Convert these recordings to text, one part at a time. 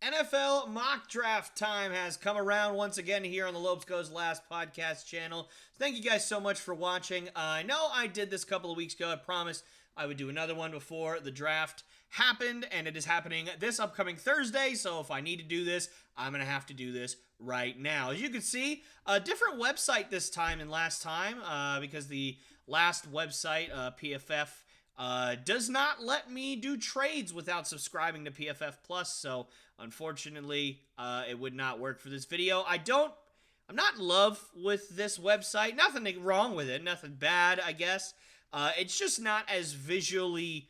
NFL mock draft time has come around once again here on the Lopes Goes Last podcast channel. Thank you guys so much for watching. I know I did this a couple of weeks ago. I promised I would do another one before the draft happened, and it is happening this upcoming Thursday, so if I need to do this, I'm going to have to do this right now. As you can see, a different website this time than last time, because the last website, PFF, does not let me do trades without subscribing to PFF Plus, so unfortunately, it would not work for this video. I'm not in love with this website. Nothing wrong with it. Nothing bad, I guess. It's just not as visually,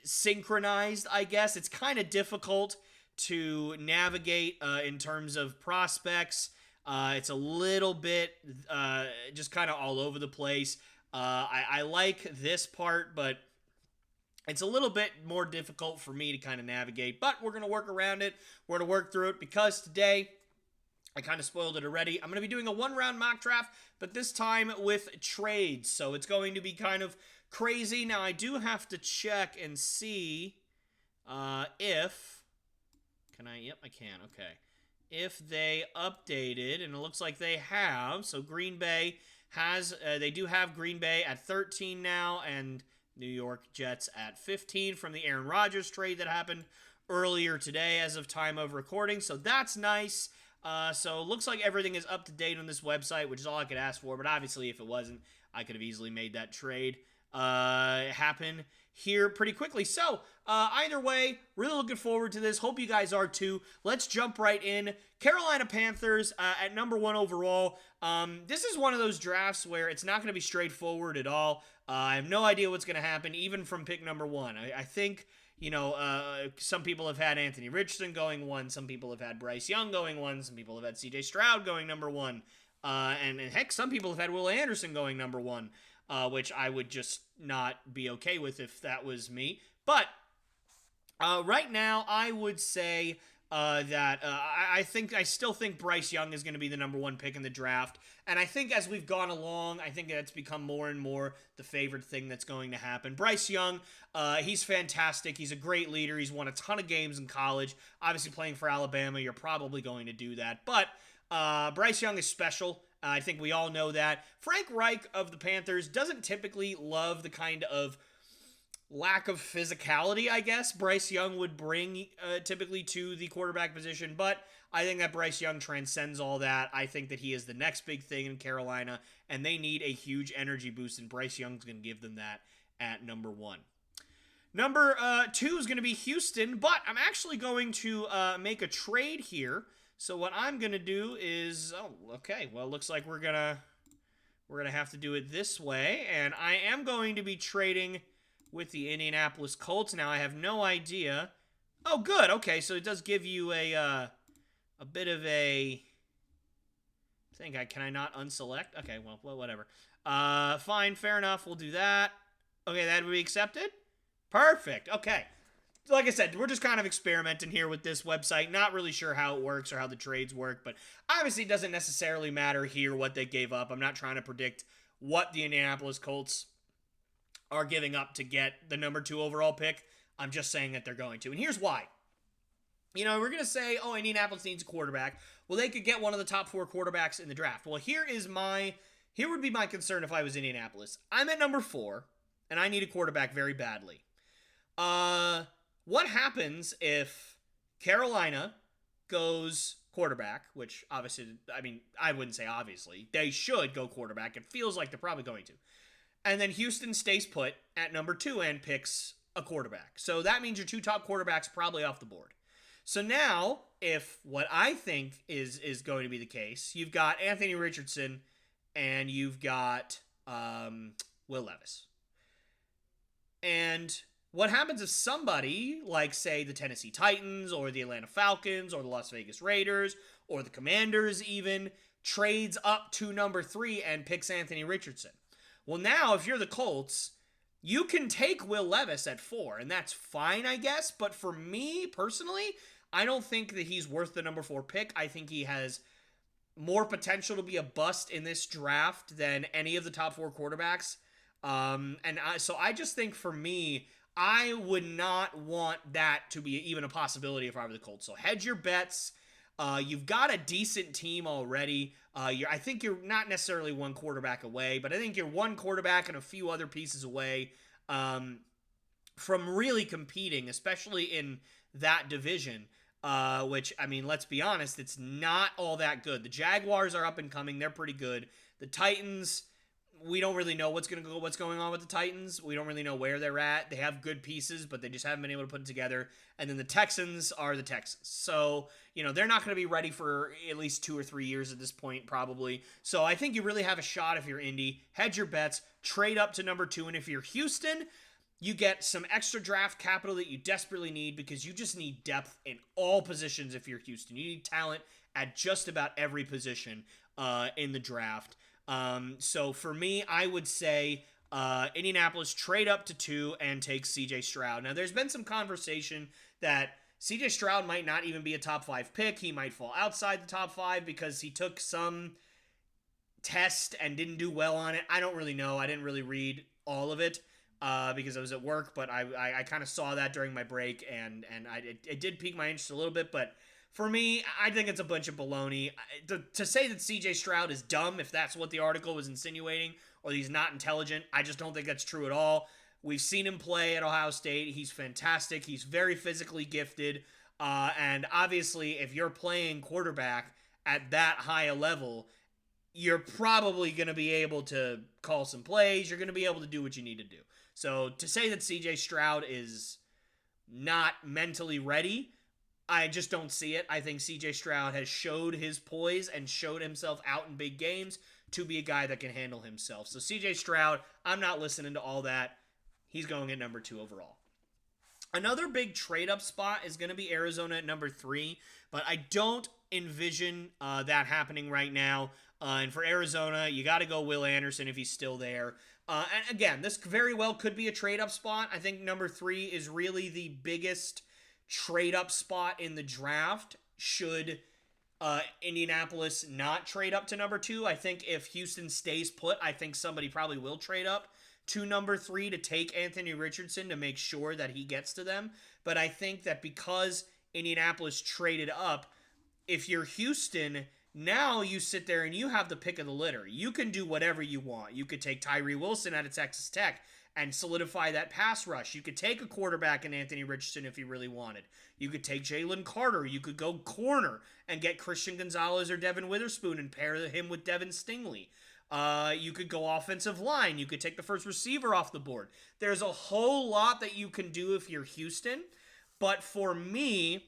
synchronized, I guess. It's kind of difficult to navigate in terms of prospects. It's a little bit just kind of all over the place. I like this part, but it's a little bit more difficult for me to kind of navigate, but we're going to work around it. We're going to work through it because today, I kind of spoiled it already, I'm going to be doing a one-round mock draft, but this time with trades, so it's going to be kind of crazy. Now, I do have to check and see if... Can I? Yep, I can. Okay. If they updated, and it looks like they have, so Green Bay has, they do have Green Bay at 13 now, and New York Jets at 15 from the Aaron Rodgers trade that happened earlier today as of time of recording, so that's nice. So it looks like everything is up to date on this website, which is all I could ask for, but obviously if it wasn't, I could have easily made that trade happen here pretty quickly. So, either way, really looking forward to this. Hope you guys are too. Let's jump right in. Carolina Panthers at number 1 overall. This is one of those drafts where it's not going to be straightforward at all. I have no idea what's going to happen, even from pick number 1. I think, some people have had Anthony Richardson going 1. Some people have had Bryce Young going 1. Some people have had C.J. Stroud going number 1. And heck, some people have had Will Anderson going number 1. Which I would just not be okay with if that was me. But right now, I would say that I still think Bryce Young is going to be the number 1 pick in the draft. And I think as we've gone along, I think that's become more and more the favorite thing that's going to happen. Bryce Young, he's fantastic. He's a great leader. He's won a ton of games in college. Obviously, playing for Alabama, you're probably going to do that. But Bryce Young is special. I think we all know that. Frank Reich of the Panthers doesn't typically love the kind of lack of physicality, I guess, Bryce Young would bring typically to the quarterback position, but I think that Bryce Young transcends all that. I think that he is the next big thing in Carolina, and they need a huge energy boost, and Bryce Young's going to give them that at number 1. Number 2 is going to be Houston, but I'm actually going to make a trade here. So what I'm going to do is, looks like we're going to have to do it this way, and I am going to be trading with the Indianapolis Colts. Now, I have no idea. Oh, good. Okay, so it does give you a bit of a thing. Can I not unselect? Okay, well, whatever. Fine, fair enough. We'll do that. Okay, that would be accepted. Perfect. Okay. Like I said, we're just kind of experimenting here with this website. Not really sure how it works or how the trades work, but obviously it doesn't necessarily matter here what they gave up. I'm not trying to predict what the Indianapolis Colts are giving up to get the number 2 overall pick. I'm just saying that they're going to. And here's why. We're going to say, Indianapolis needs a quarterback. Well, they could get one of the top 4 quarterbacks in the draft. Well, here would be my concern if I was Indianapolis. I'm at number 4, and I need a quarterback very badly. What happens if Carolina goes quarterback, which obviously, I wouldn't say obviously. They should go quarterback. It feels like they're probably going to. And then Houston stays put at number 2 and picks a quarterback. So that means your 2 top quarterbacks probably off the board. So now, if what I think is going to be the case, you've got Anthony Richardson and you've got Will Levis. And what happens if somebody, like, say, the Tennessee Titans or the Atlanta Falcons or the Las Vegas Raiders or the Commanders even, trades up to number 3 and picks Anthony Richardson? Well, now, if you're the Colts, you can take Will Levis at 4, and that's fine, I guess. But for me, personally, I don't think that he's worth the number 4 pick. I think he has more potential to be a bust in this draft than any of the top 4 quarterbacks. So I just think for me, I would not want that to be even a possibility if I were the Colts. So hedge your bets. You've got a decent team already. I think you're not necessarily one quarterback away, but I think you're one quarterback and a few other pieces away from really competing, especially in that division. Which, I mean, let's be honest, it's not all that good. The Jaguars are up and coming; they're pretty good. The Titans, we don't really know what's going on with the Titans. We don't really know where they're at. They have good pieces, but they just haven't been able to put it together. And then the Texans are the Texans. So, they're not going to be ready for at least 2 or 3 years at this point, probably. So I think you really have a shot if you're Indy. Hedge your bets, trade up to number 2. And if you're Houston, you get some extra draft capital that you desperately need because you just need depth in all positions if you're Houston. You need talent at just about every position in the draft. So for me, I would say Indianapolis trade up to 2 and take CJ Stroud. Now, there's been some conversation that CJ Stroud might not even be a top 5 pick. He might fall outside the top 5 because he took some test and didn't do well on it. I don't really know. I didn't really read all of it because I was at work, but I kind of saw that during my break, and it did pique my interest a little bit, but for me, I think it's a bunch of baloney. To say that CJ Stroud is dumb, if that's what the article was insinuating, or he's not intelligent, I just don't think that's true at all. We've seen him play at Ohio State. He's fantastic. He's very physically gifted. And obviously, if you're playing quarterback at that high a level, you're probably going to be able to call some plays. You're going to be able to do what you need to do. So to say that CJ Stroud is not mentally ready, I just don't see it. I think CJ Stroud has showed his poise and showed himself out in big games to be a guy that can handle himself. So CJ Stroud, I'm not listening to all that. He's going at number 2 overall. Another big trade-up spot is going to be Arizona at number 3, but I don't envision that happening right now. And for Arizona, you got to go Will Anderson if he's still there. And again, this very well could be a trade-up spot. I think number 3 is really the biggest trade-up spot in the draft should Indianapolis not trade up to number 2. I think if Houston stays put, I think somebody probably will trade up to number 3 to take Anthony Richardson to make sure that he gets to them. But I think that because Indianapolis traded up, if you're Houston, now you sit there and you have the pick of the litter. You can do whatever you want. You could take Tyree Wilson out of Texas Tech and solidify that pass rush. You could take a quarterback in Anthony Richardson if you really wanted. You could take Jalen Carter. You could go corner and get Christian Gonzalez or Devin Witherspoon and pair him with Devin Stingley. You could go offensive line. You could take the first receiver off the board. There's a whole lot that you can do if you're Houston. But for me,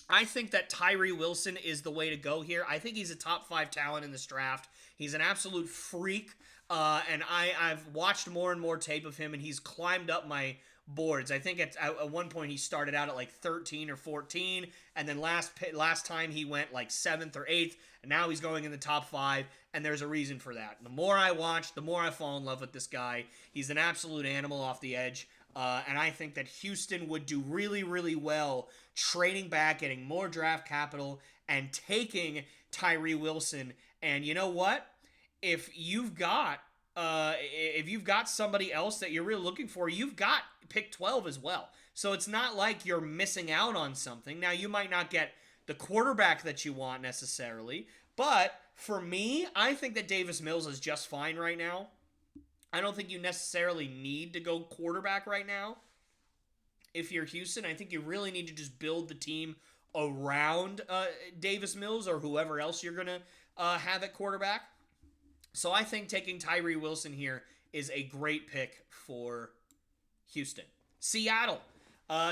I think that Tyree Wilson is the way to go here. I think he's a top 5 talent in this draft. He's an absolute freak. And I've watched more and more tape of him, and he's climbed up my boards. I think at one point he started out at like 13 or 14, and then last time he went like 7th or 8th, and now he's going in the top 5, and there's a reason for that. The more I watch, the more I fall in love with this guy. He's an absolute animal off the edge, and I think that Houston would do really, really well trading back, getting more draft capital, and taking Tyree Wilson. And you know what? If you've got somebody else that you're really looking for, you've got pick 12 as well. So it's not like you're missing out on something. Now, you might not get the quarterback that you want necessarily, but for me, I think that Davis Mills is just fine right now. I don't think you necessarily need to go quarterback right now. If you're Houston, I think you really need to just build the team around Davis Mills or whoever else you're going to have at quarterback. So I think taking Tyree Wilson here is a great pick for Houston. Seattle.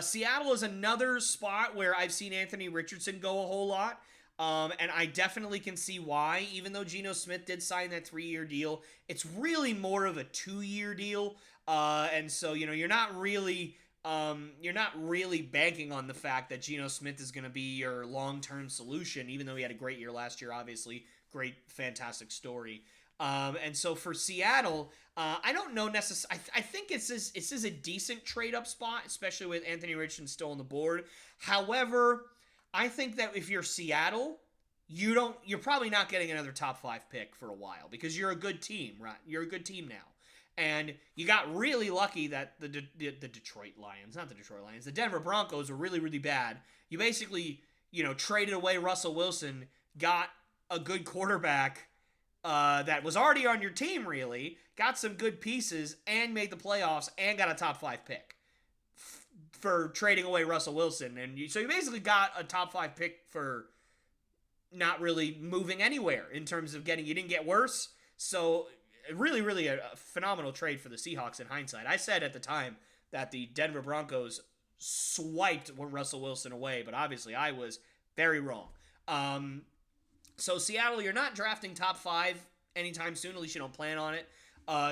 Seattle is another spot where I've seen Anthony Richardson go a whole lot. And I definitely can see why, even though Geno Smith did sign that 3-year deal, it's really more of a 2-year deal. And so, you're not really banking on the fact that Geno Smith is going to be your long-term solution, even though he had a great year last year, obviously. Great, fantastic story. And so for Seattle, I don't know necessarily. I think this is a decent trade-up spot, especially with Anthony Richardson still on the board. However, I think that if you're Seattle, you're probably not getting another top 5 pick for a while because you're a good team, right? You're a good team now. And you got really lucky that the Detroit Lions, not the Detroit Lions, the Denver Broncos were really, really bad. You basically, traded away Russell Wilson, got a good quarterback that was already on your team, really, got some good pieces, and made the playoffs, and got a top 5 pick for trading away Russell Wilson. And so you basically got a top 5 pick for not really moving anywhere in terms of you didn't get worse. So really, really a phenomenal trade for the Seahawks in hindsight. I said at the time that the Denver Broncos swiped Russell Wilson away, but obviously I was very wrong. So Seattle, you're not drafting top 5 anytime soon, at least you don't plan on it.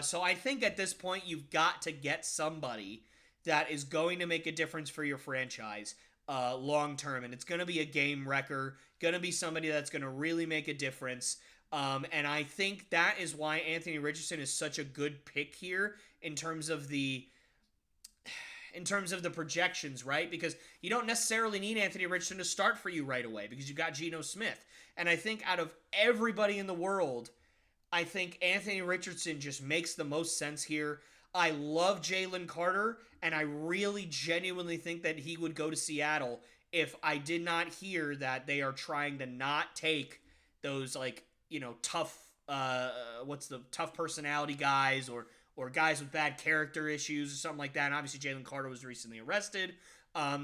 So I think at this point you've got to get somebody that is going to make a difference for your franchise long term, and it's going to be a game wrecker, going to be somebody that's going to really make a difference. And I think that is why Anthony Richardson is such a good pick here in terms of the projections, right? Because you don't necessarily need Anthony Richardson to start for you right away because you got Geno Smith. And I think out of everybody in the world, I think Anthony Richardson just makes the most sense here. I love Jalen Carter, and I really genuinely think that he would go to Seattle if I did not hear that they are trying to not take those tough tough personality guys or guys with bad character issues or something like that. And obviously Jalen Carter was recently arrested.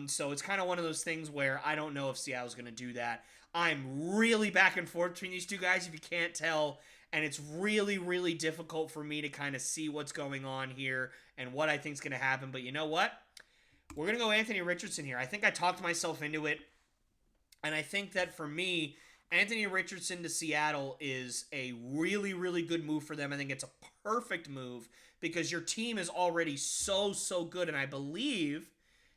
So it's kind of one of those things where I don't know if Seattle's going to do that. I'm really back and forth between these two guys, if you can't tell. And it's really, really difficult for me to kind of see what's going on here and what I think is going to happen. But you know what? We're going to go Anthony Richardson here. I think I talked myself into it. And I think that for me, Anthony Richardson to Seattle is a really, really good move for them. I think it's a perfect move because your team is already so, so good. And I believe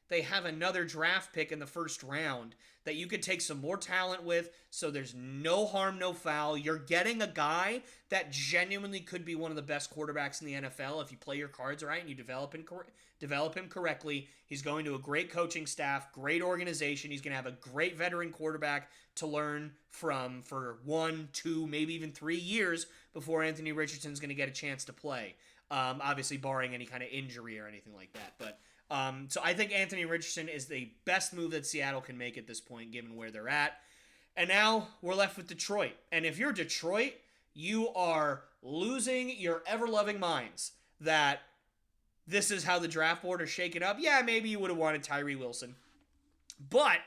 they have another draft pick in the first round that you could take some more talent with, so there's no harm, no foul. You're getting a guy that genuinely could be one of the best quarterbacks in the NFL if you play your cards right and you develop him correctly. He's going to a great coaching staff, great organization. He's going to have a great veteran quarterback to learn from for 1, 2, maybe even 3 years before Anthony Richardson's going to get a chance to play. Obviously, barring any kind of injury or anything like that, but so I think Anthony Richardson is the best move that Seattle can make at this point, given where they're at. And now we're left with Detroit. And if you're Detroit, you are losing your ever-loving minds that this is how the draft board is shaken up. Yeah, maybe you would have wanted Tyree Wilson. But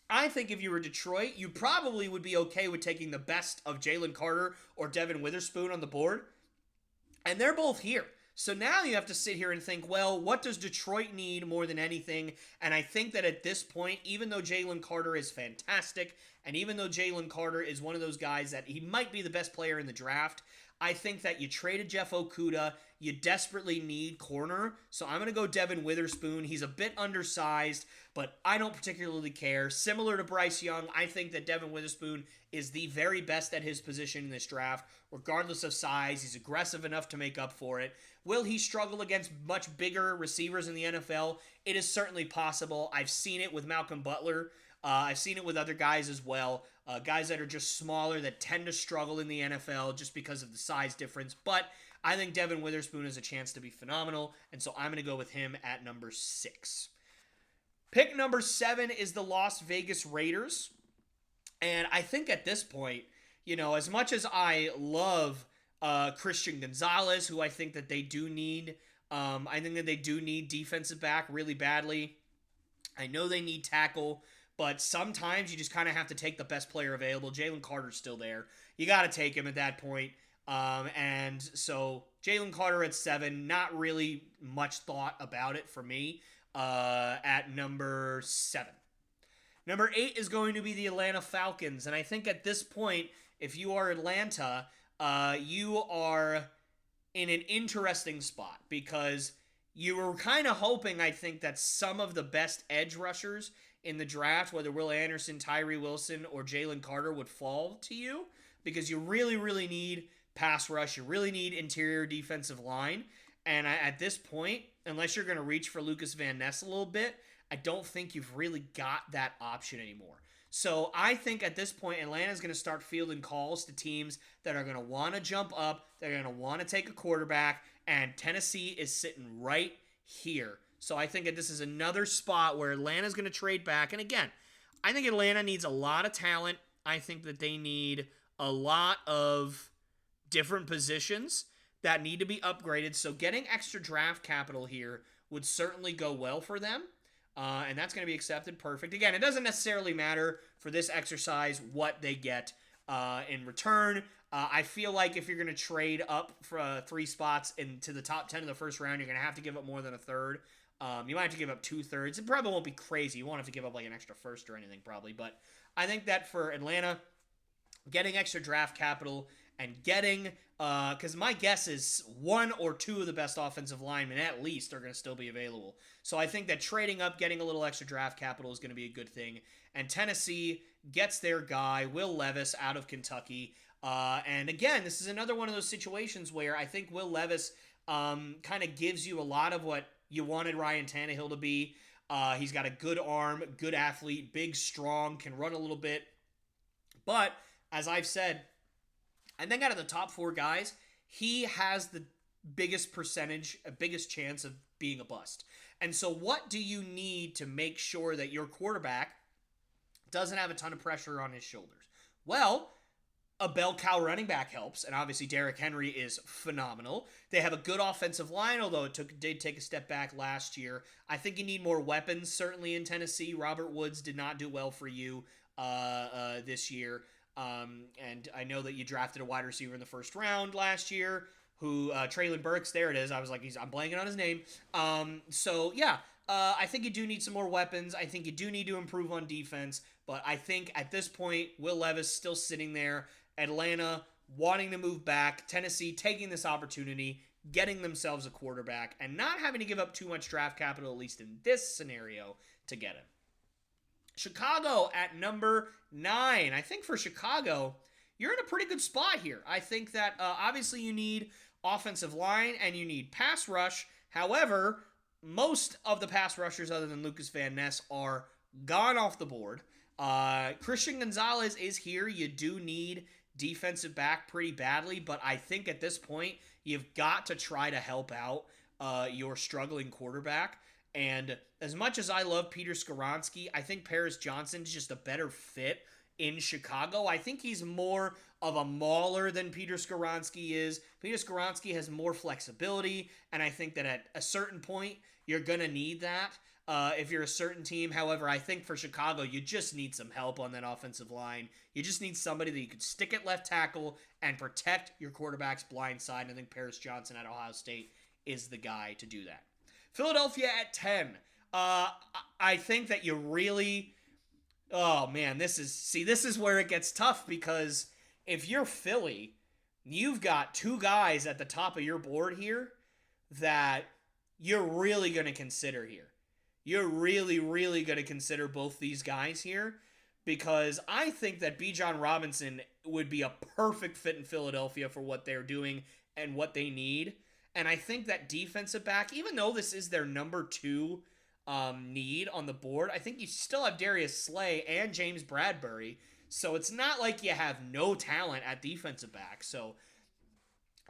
I think if you were Detroit, you probably would be okay with taking the best of Jalen Carter or Devin Witherspoon on the board. And they're both here. So now you have to sit here and think, well, what does Detroit need more than anything? And I think that at this point, even though Jalen Carter is fantastic, and even though Jalen Carter is one of those guys that he might be the best player in the draft, I think that you traded Jeff Okudah. You desperately need corner. So I'm going to go Devin Witherspoon. He's a bit undersized, but I don't particularly care. Similar to Bryce Young, I think that Devin Witherspoon is the very best at his position in this draft, regardless of size. He's aggressive enough to make up for it. Will he struggle against much bigger receivers in the NFL? It is certainly possible. I've seen it with Malcolm Butler. I've seen it with other guys as well. Guys that are just smaller that tend to struggle in the NFL just because of the size difference. But I think Devin Witherspoon has a chance to be phenomenal, and so I'm going to go with him at number 6. Pick number 7 is the Las Vegas Raiders. And I think at this point, as much as I love Christian Gonzalez, who I think that they do need, I think that they do need defensive back really badly. I know they need tackle, but sometimes you just kind of have to take the best player available. Jalen Carter's still there. You got to take him at that point. And so Jalen Carter at 7, not really much thought about it for me at number 7. Number 8 is going to be the Atlanta Falcons. And I think at this point, if you are Atlanta, you are in an interesting spot because you were kind of hoping, I think, that some of the best edge rushers in the draft, whether Will Anderson, Tyree Wilson, or Jalen Carter, would fall to you because you really, really need pass rush. You really need interior defensive line. And at this point, unless you're going to reach for Lucas Van Ness a little bit, I don't think you've really got that option anymore. So I think at this point, Atlanta's going to start fielding calls to teams that are going to want to jump up, they're going to want to take a quarterback, and Tennessee is sitting right here. So I think that this is another spot where Atlanta's going to trade back. And again, I think Atlanta needs a lot of talent. I think that they need a lot of different positions that need to be upgraded. So getting extra draft capital here would certainly go well for them. And that's going to be accepted. Perfect. Again, it doesn't necessarily matter for this exercise what they get in return. I feel like if you're going to trade up for 3 spots into the top 10 of the first round, you're going to have to give up more than a third. You might have to give up 2/3. It probably won't be crazy. You won't have to give up like an extra first or anything probably. But I think that for Atlanta, getting extra draft capital and getting, because my guess is 1 or 2 of the best offensive linemen at least are going to still be available. So I think that trading up, getting a little extra draft capital is going to be a good thing. And Tennessee gets their guy, Will Levis, out of Kentucky. And again, this is another one of those situations where I think Will Levis kind of gives you a lot of what you wanted Ryan Tannehill to be. He's got a good arm, good athlete, big, strong, can run a little bit. But as I've said, I think out of the top 4 guys, he has the biggest percentage, biggest chance of being a bust. And so what do you need to make sure that your quarterback doesn't have a ton of pressure on his shoulders? Well, a bell cow running back helps, and obviously Derrick Henry is phenomenal. They have a good offensive line, although it did take a step back last year. I think you need more weapons, certainly in Tennessee. Robert Woods did not do well for you this year. And I know that you drafted a wide receiver in the first round last year, who Traylon Burks, there it is. I was like, I'm blanking on his name. I think you do need some more weapons. I think you do need to improve on defense. But I think at this point, Will Levis still sitting there. Atlanta wanting to move back. Tennessee taking this opportunity, getting themselves a quarterback, and not having to give up too much draft capital, at least in this scenario, to get him. Chicago at number 9. I think for Chicago, you're in a pretty good spot here. I think that obviously you need offensive line and you need pass rush. However, most of the pass rushers other than Lucas Van Ness are gone off the board. Christian Gonzalez is here. You do need defensive back pretty badly, but I think at this point, you've got to try to help out your struggling quarterback. And as much as I love Peter Skoronski, I think Paris Johnson is just a better fit in Chicago. I think he's more of a mauler than Peter Skoronski is. Peter Skoronski has more flexibility, and I think that at a certain point, you're going to need that if you're a certain team. However, I think for Chicago, you just need some help on that offensive line. You just need somebody that you could stick at left tackle and protect your quarterback's blind side. And I think Paris Johnson at Ohio State is the guy to do that. Philadelphia at 10. I think that you really... Oh, man, this is where it gets tough, because if you're Philly, you've got 2 guys at the top of your board here that you're really going to consider here. You're really, really going to consider both these guys here, because I think that Bijan Robinson would be a perfect fit in Philadelphia for what they're doing and what they need. And I think that defensive back, even though this is their number 2 need on the board, I think you still have Darius Slay and James Bradbury. So it's not like you have no talent at defensive back. So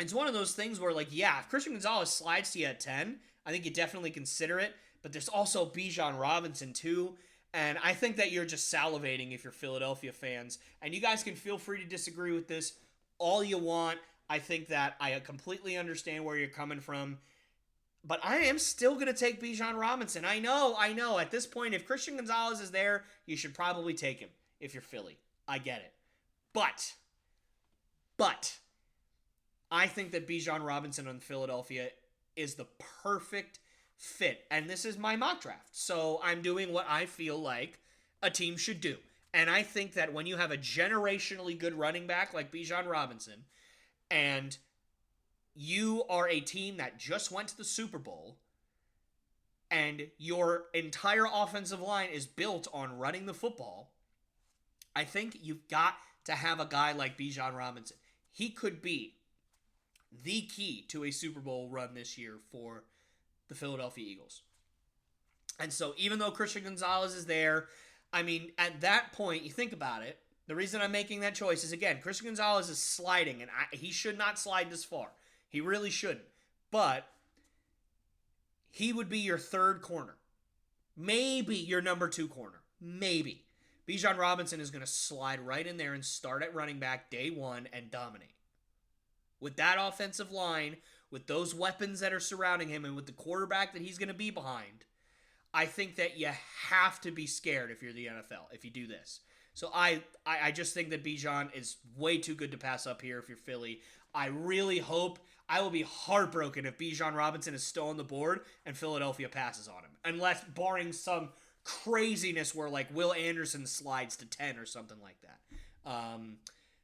it's one of those things where, like, yeah, if Christian Gonzalez slides to you at 10, I think you definitely consider it. But there's also Bijan Robinson, too. And I think that you're just salivating if you're Philadelphia fans. And you guys can feel free to disagree with this all you want. I think that I completely understand where you're coming from. But I am still going to take Bijan Robinson. I know. At this point, if Christian Gonzalez is there, you should probably take him if you're Philly. I get it. But, I think that Bijan Robinson on Philadelphia is the perfect fit. And this is my mock draft. So I'm doing what I feel like a team should do. And I think that when you have a generationally good running back like Bijan Robinson, and you are a team that just went to the Super Bowl, and your entire offensive line is built on running the football, I think you've got to have a guy like Bijan Robinson. He could be the key to a Super Bowl run this year for the Philadelphia Eagles. And so even though Christian Gonzalez is there, I mean, at that point, you think about it, the reason I'm making that choice is, again, Christian Gonzalez is sliding, and he should not slide this far. He really shouldn't. but he would be your third corner. Maybe your number 2 corner. Maybe. Bijan Robinson is going to slide right in there and start at running back day one and dominate. With that offensive line, with those weapons that are surrounding him, and with the quarterback that he's going to be behind, I think that you have to be scared if you're the NFL, if you do this. So I just think that Bijan is way too good to pass up here if you're Philly. I really hope, I will be heartbroken if Bijan Robinson is still on the board and Philadelphia passes on him. Unless, barring some craziness where like Will Anderson slides to 10 or something like that.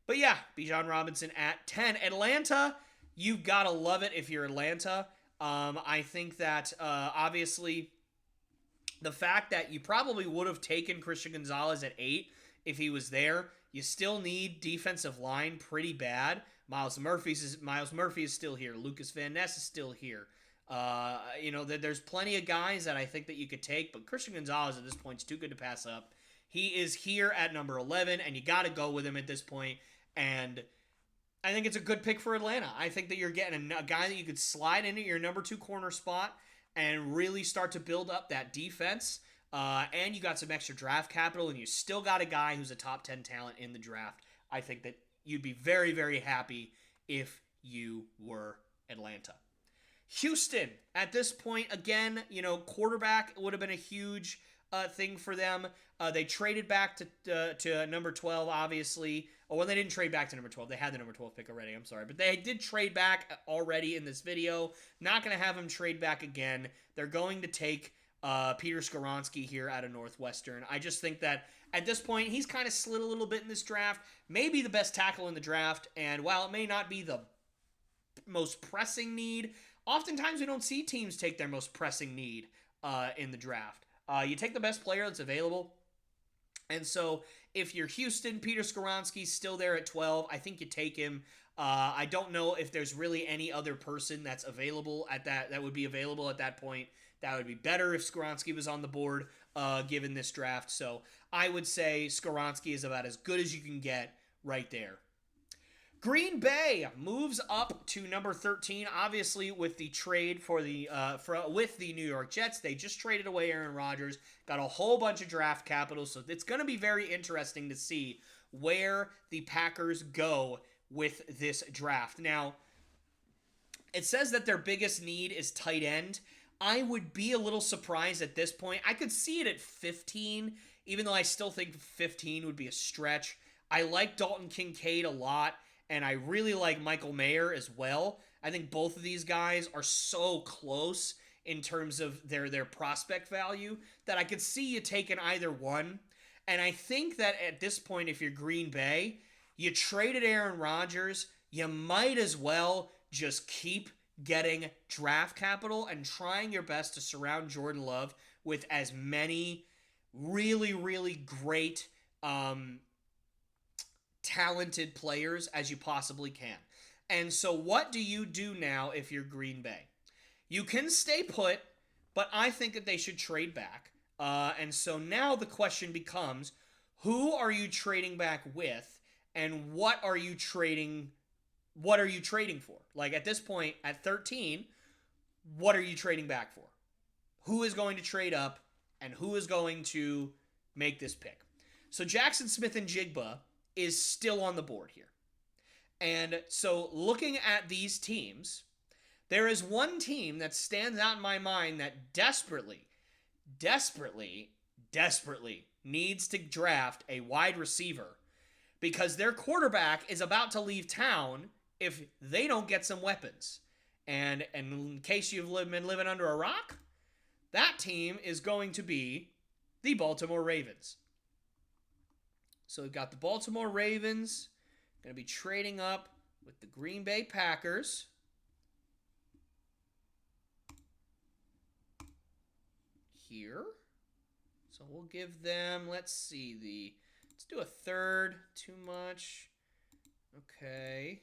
But yeah, Bijan Robinson at 10. Atlanta, you've got to love it if you're Atlanta. I think that obviously the fact that you probably would have taken Christian Gonzalez at 8 if he was there. You still need defensive line pretty bad. Miles Murphy is still here. Lucas Van Ness is still here. There's plenty of guys that I think that you could take, but Christian Gonzalez at this point is too good to pass up. He is here at number 11, and you got to go with him at this point. And I think it's a good pick for Atlanta. I think that you're getting a guy that you could slide into your number 2 corner spot and really start to build up that defense. And you got some extra draft capital, and you still got a guy who's a top 10 talent in the draft. I think that you'd be very, very happy if you were Atlanta. Houston, at this point, again, quarterback would have been a huge thing for them. They traded back to number 12, obviously. Oh, well, they didn't trade back to number 12. They had the number 12 pick already. I'm sorry. But they did trade back already in this video. Not going to have them trade back again. They're going to take Peter Skoronski here out of Northwestern. I just think that at this point, he's kind of slid a little bit in this draft. Maybe the best tackle in the draft. And while it may not be the most pressing need, oftentimes we don't see teams take their most pressing need in the draft. You take the best player that's available. And so if you're Houston, Peter Skoronski's still there at 12. I think you take him. I don't know if there's really any other person that's available at that would be available at that point. That would be better if Skoronski was on the board given this draft. So I would say Skoronski is about as good as you can get right there. Green Bay moves up to number 13, obviously with the trade with the New York Jets. They just traded away Aaron Rodgers, got a whole bunch of draft capital, so it's going to be very interesting to see where the Packers go with this draft. Now, it says that their biggest need is tight end. I would be a little surprised at this point. I could see it at 15, even though I still think 15 would be a stretch. I like Dalton Kincaid a lot. And I really like Michael Mayer as well. I think both of these guys are so close in terms of their prospect value that I could see you taking either one. And I think that at this point, if you're Green Bay, you traded Aaron Rodgers, you might as well just keep getting draft capital and trying your best to surround Jordan Love with as many really, really great talented players as you possibly can. And so what do you do now if you're Green Bay? You can stay put, but I think that they should trade back. And so now the question becomes, who are you trading back with, and what are you trading for? Like at this point, at 13, what are you trading back for? Who is going to trade up, and who is going to make this pick? So Jackson Smith-Njigba is still on the board here. And so looking at these teams, there is one team that stands out in my mind that desperately needs to draft a wide receiver because their quarterback is about to leave town if they don't get some weapons. And in case you've been living under a rock, that team is going to be the Baltimore Ravens. So we've got the Baltimore Ravens going to be trading up with the Green Bay Packers. Here. So we'll give them, let's do a third. Too much. Okay.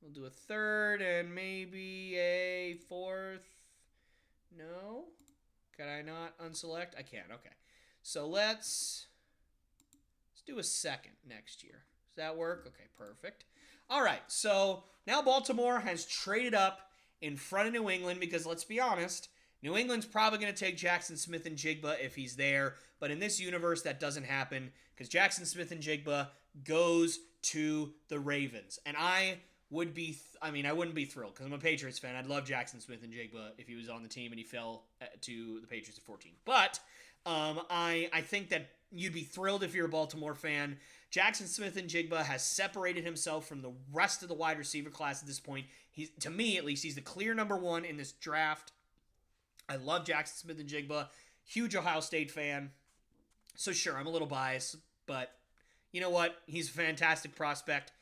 We'll do a third and maybe a fourth. No? Can I not unselect? I can. Okay. So let's do a second next year. Does that work? Okay, perfect. All right, so now Baltimore has traded up in front of New England because let's be honest, New England's probably going to take Jackson Smith-Njigba if he's there, but in this universe that doesn't happen because Jackson Smith-Njigba goes to the Ravens. And I wouldn't be thrilled because I'm a Patriots fan. I'd love Jackson Smith-Njigba if he was on the team and he fell to the Patriots at 14. But I think that you'd be thrilled if you're a Baltimore fan. Jackson Smith-Njigba has separated himself from the rest of the wide receiver class at this point. To me, at least, he's the clear number one in this draft. I love Jackson Smith-Njigba. Huge Ohio State fan. So sure, I'm a little biased, but you know what? He's a fantastic prospect.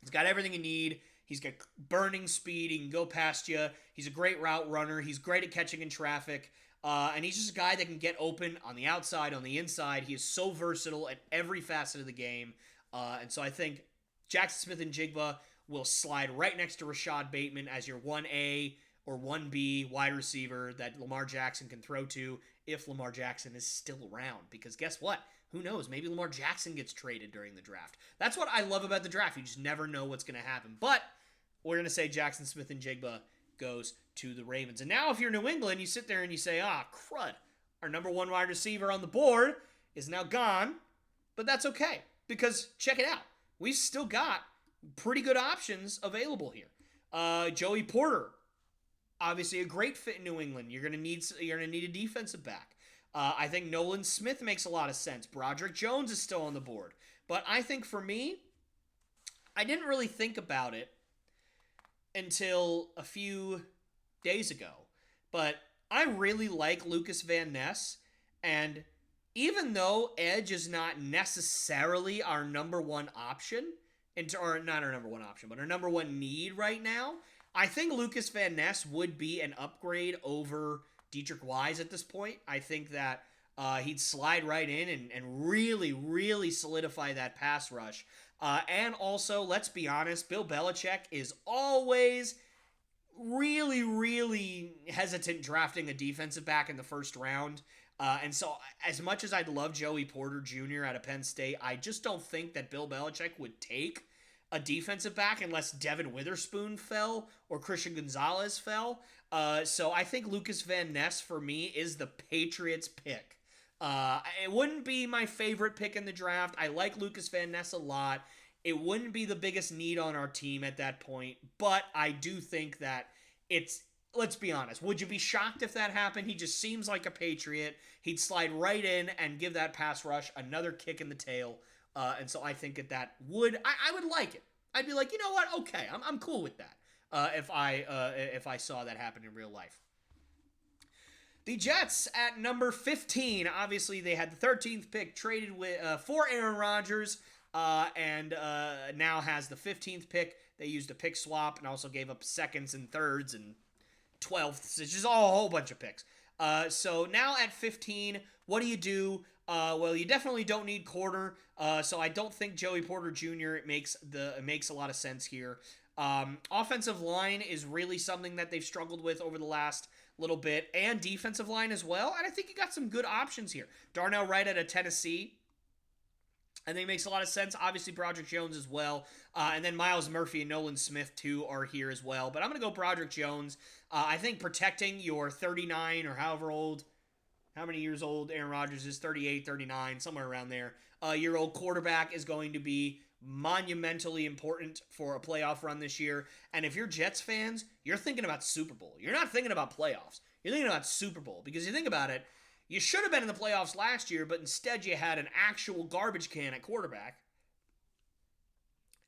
He's got everything you need. He's got burning speed. He can go past you. He's a great route runner. He's great at catching in traffic. And he's just a guy that can get open on the outside, on the inside. He is so versatile at every facet of the game. And so I think Jackson Smith-Njigba will slide right next to Rashad Bateman as your 1A or 1B wide receiver that Lamar Jackson can throw to if Lamar Jackson is still around. Because guess what? Who knows? Maybe Lamar Jackson gets traded during the draft. That's what I love about the draft. You just never know what's going to happen. But we're going to say Jackson Smith-Njigba goes to the Ravens. And now if you're New England, you sit there and you say, crud, our number one wide receiver on the board is now gone. But that's okay because check it out. We've still got pretty good options available here. Joey Porter, obviously a great fit in New England. You're gonna need a defensive back. I think Nolan Smith makes a lot of sense. Broderick Jones is still on the board. But I think for me, I didn't really think about it until a few days ago. But I really like Lucas Van Ness. And even though edge is not necessarily our number one option, or not our number one option, but our number one need right now, I think Lucas Van Ness would be an upgrade over Deatrich Wise at this point. I think that he'd slide right in and really, really solidify that pass rush. And also, let's be honest, Bill Belichick is always really, really hesitant drafting a defensive back in the first round. And so, as much as I'd love Joey Porter Jr. out of Penn State, I just don't think that Bill Belichick would take a defensive back unless Devin Witherspoon fell or Christian Gonzalez fell. So I think Lucas Van Ness, for me, is the Patriots pick. It wouldn't be my favorite pick in the draft. I like Lucas Van Ness a lot. It wouldn't be the biggest need on our team at that point, but I do think that let's be honest, would you be shocked if that happened? He just seems like a Patriot. He'd slide right in and give that pass rush another kick in the tail. And so I think that I would like it. I'd be like, you know what? Okay, I'm cool with that. If I saw that happen in real life. The Jets at number 15. Obviously, they had the 13th pick, traded for Aaron Rodgers, and now has the 15th pick. They used a pick swap and also gave up seconds and thirds and 12th. It's just all a whole bunch of picks. So now at 15, what do? Well, you definitely don't need corner. So I don't think Joey Porter Jr. makes a lot of sense here. Offensive line is really something that they've struggled with over the last little bit, and defensive line as well. And I think you got some good options here. Darnell Wright out of Tennessee, I think makes a lot of sense. Obviously, Broderick Jones as well. And then Myles Murphy and Nolan Smith, too, are here as well. But I'm going to go Broderick Jones. I think protecting your 39 or how many years old Aaron Rodgers is, 38, 39, somewhere around there, year old quarterback is going to be monumentally important for a playoff run this year. And if you're Jets fans, you're thinking about Super Bowl. You're not thinking about playoffs. You're thinking about Super Bowl because you think about it, you should have been in the playoffs last year, but instead you had an actual garbage can at quarterback.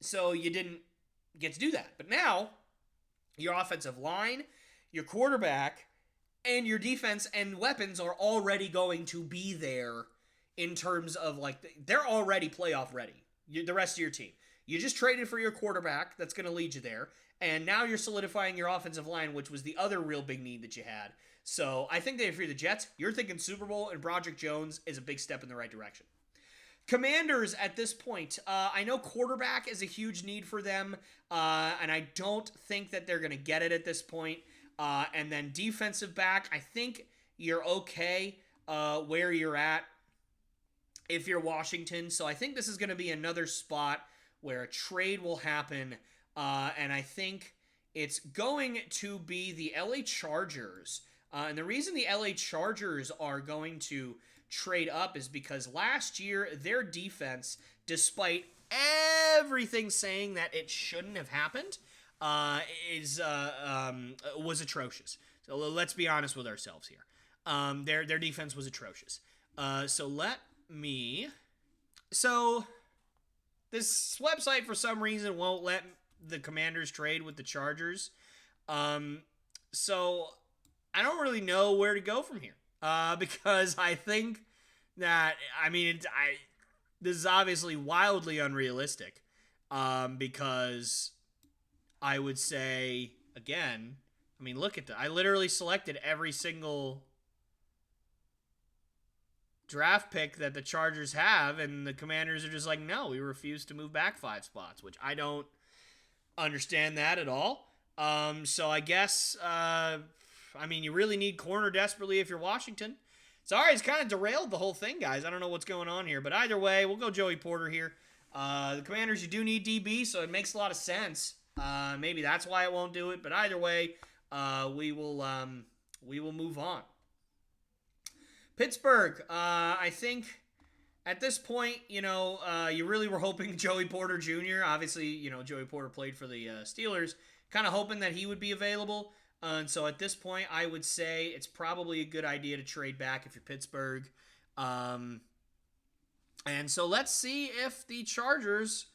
So you didn't get to do that. But now, your offensive line, your quarterback, and your defense and weapons are already going to be there in terms of, they're already playoff ready. The rest of your team. You just traded for your quarterback that's going to lead you there, and now you're solidifying your offensive line, which was the other real big need that you had. So I think that if you're the Jets, you're thinking Super Bowl, and Broderick Jones is a big step in the right direction. Commanders at this point, I know quarterback is a huge need for them, and I don't think that they're going to get it at this point. And then defensive back, I think you're okay where you're at if you're Washington. So I think this is going to be another spot where a trade will happen. And I think It's going to be the LA Chargers. And the reason the LA Chargers are going to trade up is because last year their defense, despite everything saying that it shouldn't have happened, is was atrocious. So let's be honest with ourselves here. Their defense was atrocious. So let me. So this website for some reason won't let the Commanders trade with the Chargers. So I don't really know where to go from here. Because I think that this is obviously wildly unrealistic. Because I would say again, look at that. I literally selected every single draft pick that the Chargers have, and the Commanders are just like, no, we refuse to move back 5 spots, which I don't understand that at all. So I guess, you really need corner desperately if you're Washington. Sorry, it's kind of derailed the whole thing, guys. I don't know what's going on here, but either way, we'll go Joey Porter here. The Commanders, you do need DB, so it makes a lot of sense. Maybe that's why it won't do it, but either way, we will move on. Pittsburgh, I think at this point, you really were hoping Joey Porter Jr. Obviously, Joey Porter played for the Steelers. Kind of hoping that he would be available. And so at this point, I would say it's probably a good idea to trade back if you're Pittsburgh. And so let's see if the Chargers,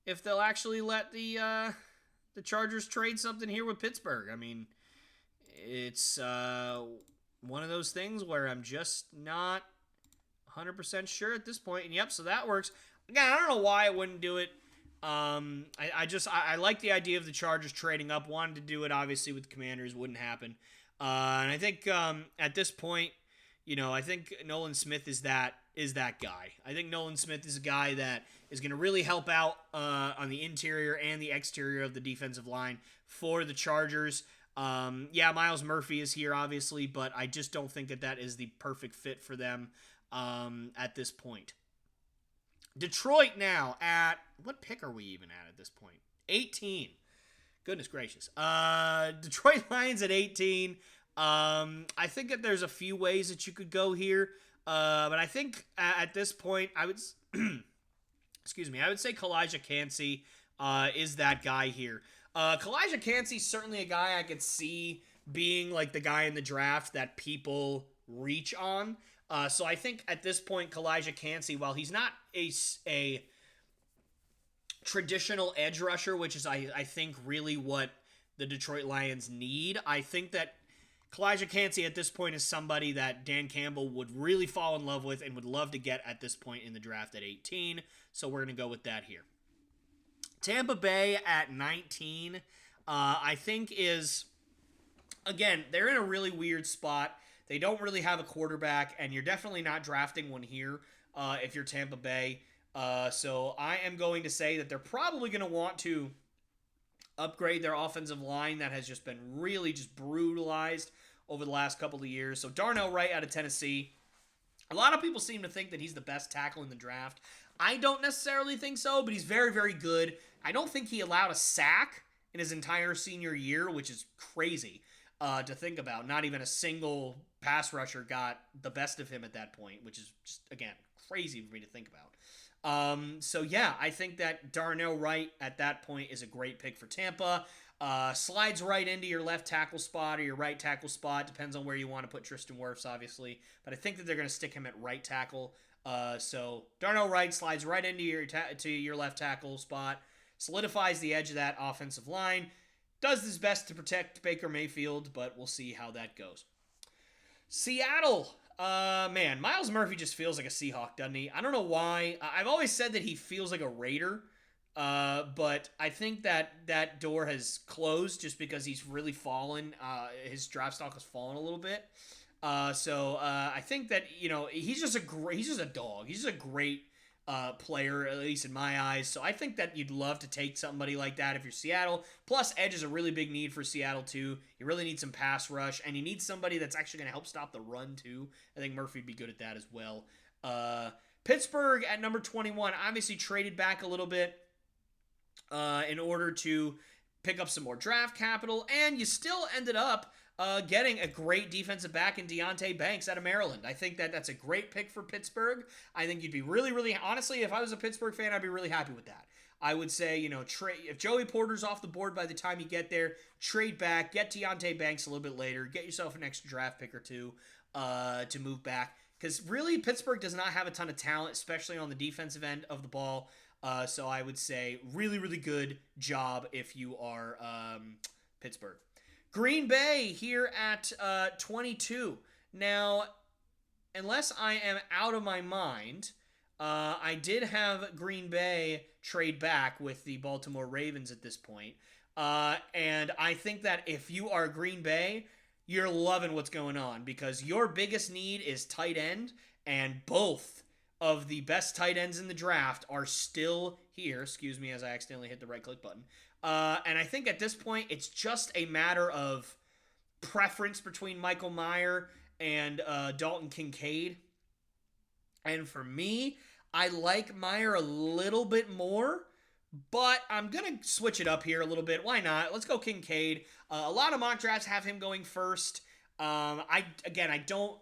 if they'll actually let the Chargers trade something here with Pittsburgh. It's one of those things where I'm just not 100% sure at this point. And yep, so that works. Again, I don't know why I wouldn't do it. I like the idea of the Chargers trading up. Wanted to do it, obviously, with the Commanders. Wouldn't happen. And I think at this point, I think Nolan Smith is that guy. I think Nolan Smith is a guy that is going to really help out on the interior and the exterior of the defensive line for the Chargers. Myles Murphy is here, obviously, but I just don't think that is the perfect fit for them at this point. Detroit now at, what pick are we even at this point? 18. Goodness gracious. Detroit Lions at 18. I think that there's a few ways that you could go here, but I think at this point, I would I would say Kalijah Kancey is that guy here. Kalijah Kancey's certainly a guy I could see being like the guy in the draft that people reach on. So I think at this point, Kalijah Kancey, while he's not a traditional edge rusher, which is I think really what the Detroit Lions need, I think that Kalijah Kancey at this point is somebody that Dan Campbell would really fall in love with and would love to get at this point in the draft at 18. So we're going to go with that here. Tampa Bay at 19, I think is, again, they're in a really weird spot. They don't really have a quarterback, and you're definitely not drafting one here if you're Tampa Bay. So I am going to say that they're probably going to want to upgrade their offensive line that has just been really just brutalized over the last couple of years. So Darnell Wright out of Tennessee. A lot of people seem to think that he's the best tackle in the draft. I don't necessarily think so, but he's very, very good. I don't think he allowed a sack in his entire senior year, which is crazy to think about. Not even a single pass rusher got the best of him at that point, which is just, again, crazy for me to think about. I think that Darnell Wright at that point is a great pick for Tampa. Slides right into your left tackle spot or your right tackle spot. Depends on where you want to put Tristan Wirfs, obviously. But I think that they're going to stick him at right tackle. So Darnell Wright slides right into your left tackle spot, solidifies the edge of that offensive line, does his best to protect Baker Mayfield, but we'll see how that goes. Seattle, Myles Murphy just feels like a Seahawk, doesn't he? I don't know why. I've always said that he feels like a Raider, but I think that door has closed just because he's really fallen. His draft stock has fallen a little bit. I think that, he's just a dog. He's just a great player, at least in my eyes. So I think that you'd love to take somebody like that if you're Seattle. Plus, edge is a really big need for Seattle, too. You really need some pass rush, and you need somebody that's actually going to help stop the run, too. I think Murphy would be good at that as well. Pittsburgh at number 21, obviously traded back a little bit in order to pick up some more draft capital, and you still ended up getting a great defensive back in Deonte Banks out of Maryland. I think that that's a great pick for Pittsburgh. I think you'd be really, really, honestly, if I was a Pittsburgh fan, I'd be really happy with that. I would say, if Joey Porter's off the board by the time you get there, trade back, get Deonte Banks a little bit later, get yourself an extra draft pick or two to move back. Because really, Pittsburgh does not have a ton of talent, especially on the defensive end of the ball. So I would say really, really good job if you are Pittsburgh. Green Bay here at 22. Now, unless I am out of my mind, I did have Green Bay trade back with the Baltimore Ravens at this point. And I think that if you are Green Bay, you're loving what's going on because your biggest need is tight end, and both of the best tight ends in the draft are still here. Excuse me as I accidentally hit the right-click button. And I think at this point, it's just a matter of preference between Michael Mayer and Dalton Kincaid. And for me, I like Mayer a little bit more, but I'm going to switch it up here a little bit. Why not? Let's go Kincaid. A lot of mock drafts have him going first. I don't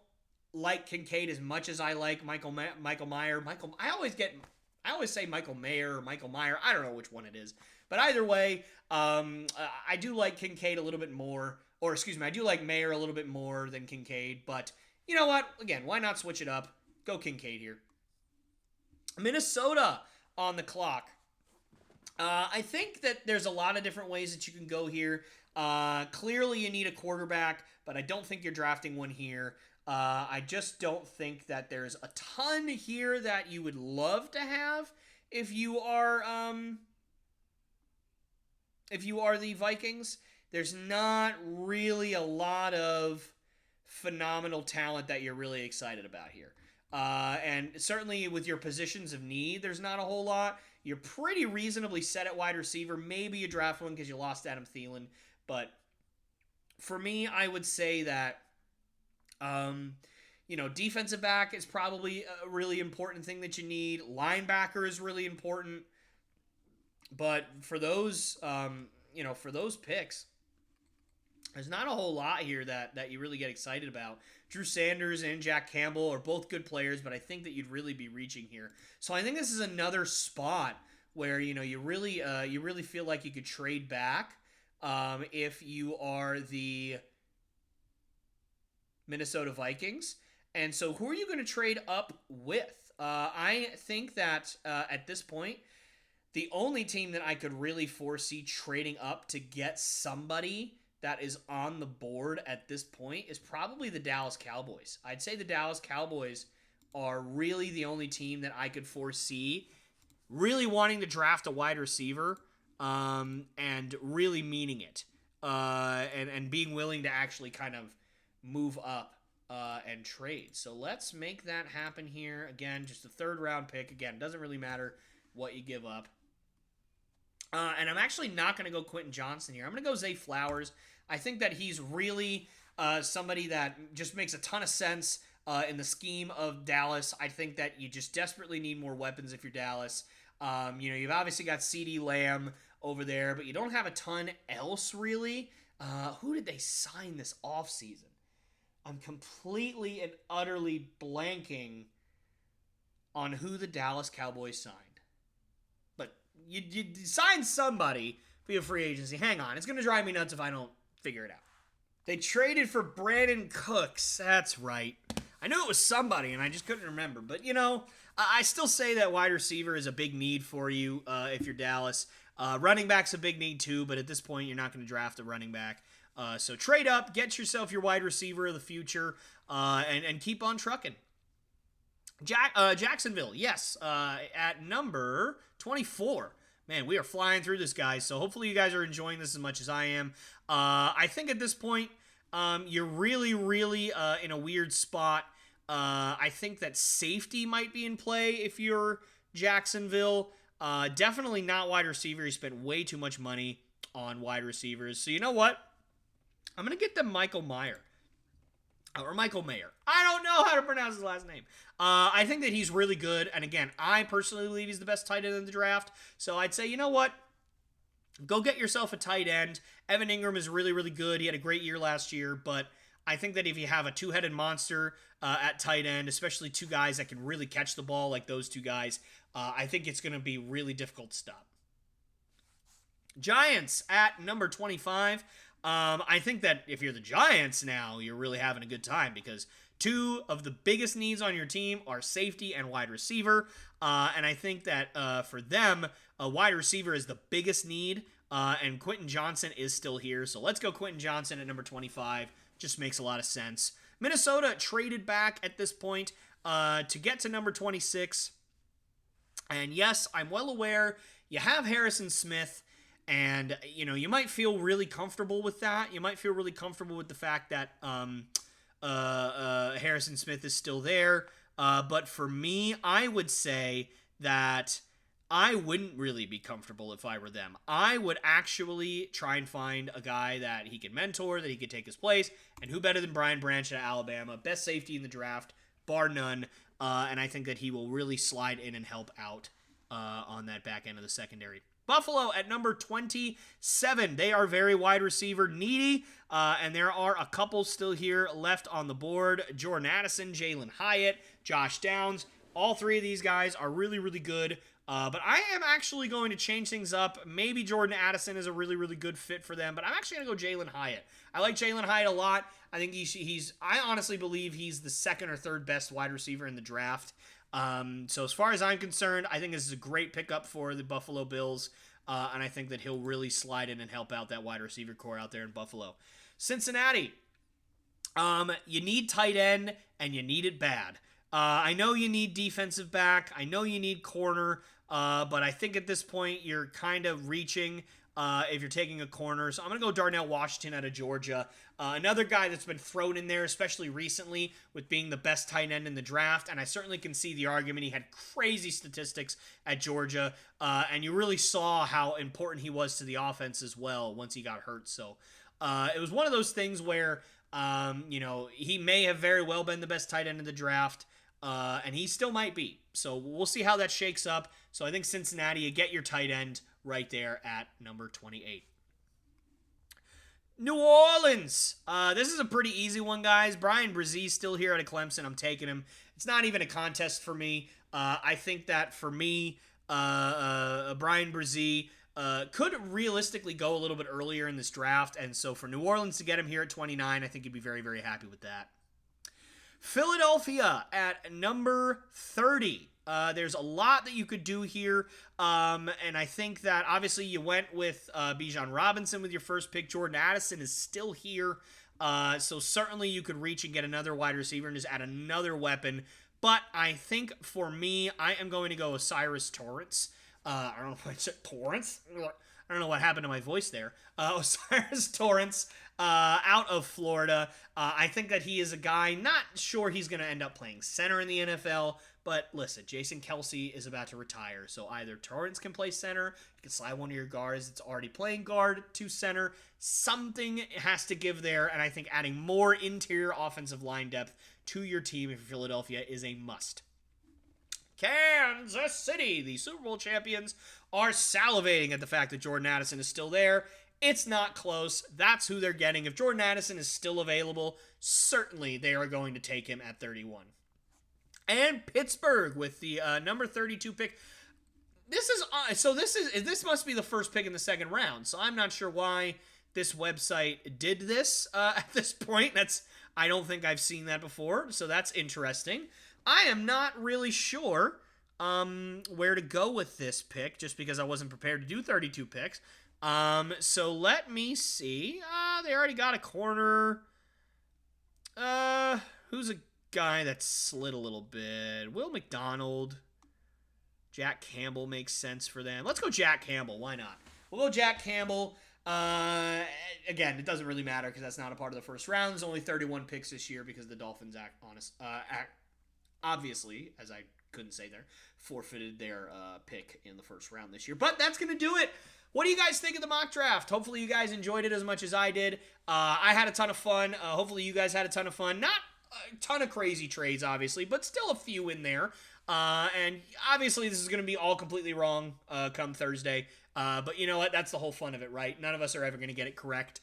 like Kincaid as much as I like Michael Mayer. I always say Michael Mayer or Michael Mayer. I don't know which one it is. But either way, I do like Kincaid a little bit more. Or, excuse me, I do like Mayer a little bit more than Kincaid. But, you know what? Again, why not switch it up? Go Kincaid here. Minnesota on the clock. I think that there's a lot of different ways that you can go here. Clearly, you need a quarterback, but I don't think you're drafting one here. I just don't think that there's a ton here that you would love to have if you are the Vikings. There's not really a lot of phenomenal talent that you're really excited about here. And certainly with your positions of need, there's not a whole lot. You're pretty reasonably set at wide receiver. Maybe you draft one because you lost Adam Thielen. But for me, I would say that, defensive back is probably a really important thing that you need. Linebacker is really important. But for those, for those picks, there's not a whole lot here that you really get excited about. Drew Sanders and Jack Campbell are both good players, but I think that you'd really be reaching here. So I think this is another spot where you really feel like you could trade back if you are the Minnesota Vikings. And so who are you going to trade up with? I think that at this point, the only team that I could really foresee trading up to get somebody that is on the board at this point is probably the Dallas Cowboys. I'd say the Dallas Cowboys are really the only team that I could foresee really wanting to draft a wide receiver and really meaning it and being willing to actually kind of move up and trade. So let's make that happen here. Again, just a third round pick. Again, doesn't really matter what you give up. And I'm actually not going to go Quentin Johnson here. I'm going to go Zay Flowers. I think that he's really somebody that just makes a ton of sense in the scheme of Dallas. I think that you just desperately need more weapons if you're Dallas. You've obviously got CeeDee Lamb over there, but you don't have a ton else really. Who did they sign this offseason? I'm completely and utterly blanking on who the Dallas Cowboys signed. But you sign somebody via free agency. Hang on. It's going to drive me nuts if I don't figure it out. They traded for Brandon Cooks. That's right. I knew it was somebody, and I just couldn't remember. But, I still say that wide receiver is a big need for you if you're Dallas. Running back's a big need too, but at this point, you're not going to draft a running back. So trade up, get yourself your wide receiver of the future, and keep on trucking. Jacksonville, yes, at number 24. Man, we are flying through this, guys, so hopefully you guys are enjoying this as much as I am. I think at this point, you're really, really in a weird spot. I think that safety might be in play if you're Jacksonville. Definitely not wide receiver. You spent way too much money on wide receivers. So you know what? I'm going to get them Michael Mayer. Or Michael Mayer. I don't know how to pronounce his last name. I think that he's really good. And again, I personally believe he's the best tight end in the draft. So I'd say, you know what? Go get yourself a tight end. Evan Ingram is really, really good. He had a great year last year, but I think that if you have a two-headed monster at tight end, especially two guys that can really catch the ball like those two guys, I think it's going to be really difficult to stop. Giants at number 25. I think that if you're the Giants now, you're really having a good time because two of the biggest needs on your team are safety and wide receiver. And I think that for them, a wide receiver is the biggest need. And Quentin Johnson is still here. So let's go Quentin Johnson at number 25. Just makes a lot of sense. Minnesota traded back at this point to get to number 26. And yes, I'm well aware you have Harrison Smith. And, you might feel really comfortable with that. You might feel really comfortable with the fact that Harrison Smith is still there. But for me, I would say that I wouldn't really be comfortable if I were them. I would actually try and find a guy that he could mentor, that he could take his place. And who better than Brian Branch at Alabama? Best safety in the draft, bar none. And I think that he will really slide in and help out on that back end of the secondary. Buffalo at number 27. They are very wide receiver needy, and there are a couple still here left on the board. Jordan Addison, Jalen Hyatt, Josh Downs. All three of these guys are really, really good, but I am actually going to change things up. Maybe Jordan Addison is a really, really good fit for them, but I'm actually going to go Jalen Hyatt. I like Jalen Hyatt a lot. I think I honestly believe he's the second or third best wide receiver in the draft. So as far as I'm concerned, I think this is a great pickup for the Buffalo Bills, and I think that he'll really slide in and help out that wide receiver core out there in Buffalo. Cincinnati, you need tight end, and you need it bad. I know you need defensive back. I know you need corner, but I think at this point you're kind of reaching if you're taking a corner. So I'm going to go Darnell Washington out of Georgia. Another guy that's been thrown in there, especially recently, with being the best tight end in the draft. And I certainly can see the argument. He had crazy statistics at Georgia. And you really saw how important he was to the offense as well once he got hurt. So it was one of those things where, he may have very well been the best tight end in the draft. And he still might be. So we'll see how that shakes up. So I think Cincinnati, you get your tight end right there at number 28. New Orleans. This is a pretty easy one, guys. Brian Brzee still here at Clemson. I'm taking him. It's not even a contest for me. I think that for me, Brian Brzee could realistically go a little bit earlier in this draft. And so for New Orleans to get him here at 29, I think you'd be very, very happy with that. Philadelphia at number 30. There's a lot that you could do here, and I think that obviously you went with Bijan Robinson with your first pick. Jordan Addison is still here, so certainly you could reach and get another wide receiver and just add another weapon. But I think for me, I am going to go O'Cyrus Torrence. I don't know if I said Torrance. I don't know what happened to my voice there. O'Cyrus Torrence out of Florida. I think that he is a guy, not sure he's going to end up playing center in the NFL, but listen, Jason Kelce is about to retire, so either Torrance can play center, you can slide one of your guards that's already playing guard to center. Something has to give there, and I think adding more interior offensive line depth to your team if you're Philadelphia is a must. Kansas City, the Super Bowl champions, are salivating at the fact that Jordan Addison is still there. It's not close. That's who they're getting. If Jordan Addison is still available, certainly they are going to take him at 31. And Pittsburgh with the number 32 pick. This must be the first pick in the second round. So I'm not sure why this website did this at this point. I don't think I've seen that before. So that's interesting. I am not really sure where to go with this pick, just because I wasn't prepared to do 32 picks. So let me see. They already got a corner. Who's a guy that slid a little bit? Will McDonald. Jack Campbell makes sense for them. Let's go Jack Campbell. Why not? We'll go Jack Campbell. Again, it doesn't really matter because that's not a part of the first round. There's only 31 picks this year because the Dolphins obviously, as I couldn't say there, forfeited their pick in the first round this year. But that's going to do it. What do you guys think of the mock draft? Hopefully you guys enjoyed it as much as I did. I had a ton of fun. Hopefully you guys had a ton of fun. Not a ton of crazy trades, obviously, but still a few in there. And obviously this is going to be all completely wrong come Thursday But you know what? That's the whole fun of it, right? None of us are ever going to get it correct.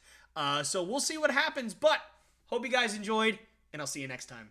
So we'll see what happens, but hope you guys enjoyed, and I'll see you next time.